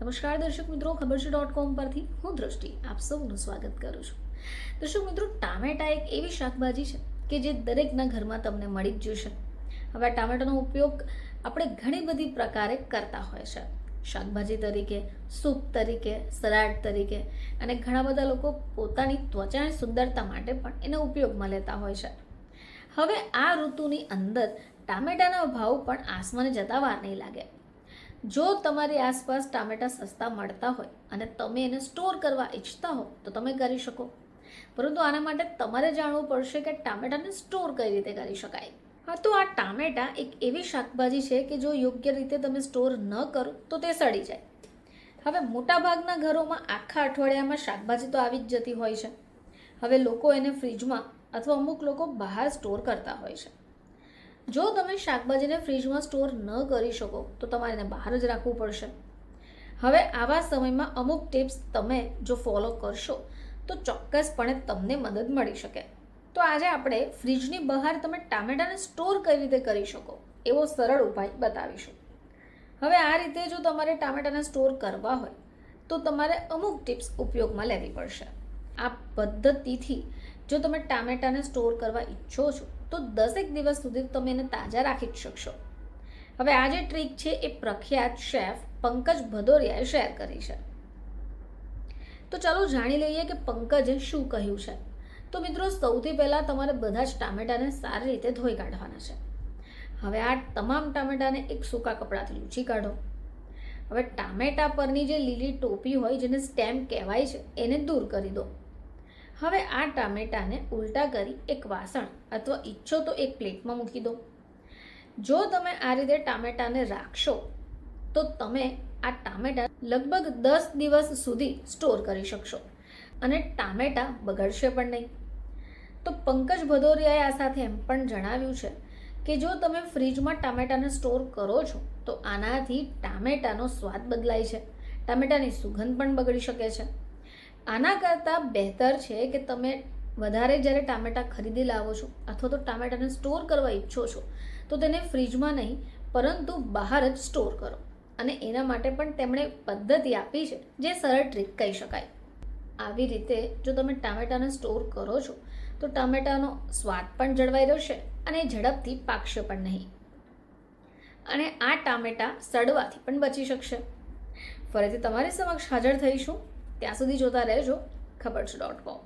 નમસ્કાર દર્શક મિત્રો, ખબર છે .com પરથી હું દૃષ્ટિ આપ સૌનું સ્વાગત કરું છું. દર્શક મિત્રો, ટામેટા એક એવી શાકભાજી છે કે જે દરેકના ઘરમાં તમને મળી જ જશે. હવે આ ટામેટાનો ઉપયોગ આપણે ઘણી બધી પ્રકારે કરતા હોય છે. શાકભાજી તરીકે, સૂપ તરીકે, સલાડ તરીકે અને ઘણા બધા લોકો પોતાની ત્વચાની સુંદરતા માટે પણ એનો ઉપયોગમાં લેતા હોય છે. હવે આ ઋતુની અંદર ટામેટાના ભાવ પણ આસમાને જતા વાર નહીં લાગે. જો તમારી આસપાસ ટામેટા સસ્તા મળતા હોય અને તમે એને સ્ટોર કરવા ઈચ્છતા હો તો તમે કરી શકો, પરંતુ આના માટે તમારે જાણવું પડશે કે ટામેટાને સ્ટોર કઈ રીતે કરી શકાય. હા, તો આ ટામેટા એક એવી શાકભાજી છે કે જો યોગ્ય રીતે તમે સ્ટોર ન કરો તો તે સડી જાય. હવે મોટાભાગના ઘરોમાં આખા અઠવાડિયામાં શાકભાજી તો આવી જ જતી હોય છે. હવે લોકો એને ફ્રીજમાં અથવા અમુક લોકો બહાર સ્ટોર કરતા હોય છે. જો તમે શાકભાજીને ફ્રીજમાં સ્ટોર ન કરી શકો તો તમારે એને બહાર જ રાખવું પડશે. હવે આવા સમયમાં અમુક ટિપ્સ તમે જો ફોલો કરશો તો ચોક્કસપણે તમને મદદ મળી શકે. તો આજે આપણે ફ્રીજની બહાર તમે ટામેટાને સ્ટોર કઈ રીતે કરી શકો એવો સરળ ઉપાય બતાવીશું. હવે આ રીતે જો તમારે ટામેટાને સ્ટોર કરવા હોય તો તમારે અમુક ટિપ્સ ઉપયોગમાં લેવી પડશે. આ પદ્ધતિથી જો તમે ટામેટાને સ્ટોર કરવા ઈચ્છો છો તો 10 દિવસ સુધી તમે એને તાજા રાખી જ શકશો. હવે આ જે ટ્રીક છે એ પ્રખ્યાત શેફ પંકજ ભદૌરિયાએ શેર કરી છે. તો ચાલો જાણી લઈએ કે પંકજે શું કહ્યું છે. તો મિત્રો, સૌથી પહેલાં તમારે બધા જ ટામેટાને સારી રીતે ધોઈ કાઢવાના છે. હવે આ તમામ ટામેટાને એક સૂકા કપડાથી લૂછી કાઢો. હવે ટામેટા પરની જે લીલી ટોપી હોય જેને સ્ટેમ કહેવાય છે એને દૂર કરી દો. હવે આ ટામેટાને ઉલટા કરી એક વાસણ અથવા ઈચ્છો તો એક પ્લેટમાં મૂકી દો. જો તમે આ રીતે ટામેટાને રાખશો તો તમે આ ટામેટા લગભગ 10 દિવસ સુધી સ્ટોર કરી શકશો અને ટામેટા બગડશે પણ નહીં. તો પંકજ ભદૌરિયાએ આ સાથે એમ પણ જણાવ્યું છે કે જો તમે ફ્રીજમાં ટામેટાને સ્ટોર કરો છો તો આનાથી ટામેટાનો સ્વાદ બદલાય છે, ટામેટાની સુગંધ પણ બગડી શકે છે. આના કરતાં બહેતર છે કે તમે વધારે જ્યારે ટામેટાં ખરીદી લાવો છો અથવા તો ટામેટાને સ્ટોર કરવા ઈચ્છો છો તો તેને ફ્રીજમાં નહીં પરંતુ બહાર જ સ્ટોર કરો. અને એના માટે પણ તેમણે પદ્ધતિ આપી છે જે સરળ ટ્રીક કહી શકાય. આવી રીતે જો તમે ટામેટાને સ્ટોર કરો છો તો ટામેટાનો સ્વાદ પણ જળવાઈ રહેશે અને ઝડપથી પાકશે પણ નહીં અને આ ટામેટા સડવાથી પણ બચી શકશે. ફરીથી તમારી સમક્ષ હાજર થઈશું. ત્યાં સુધી જોતા રહેજો ખબર છે .com.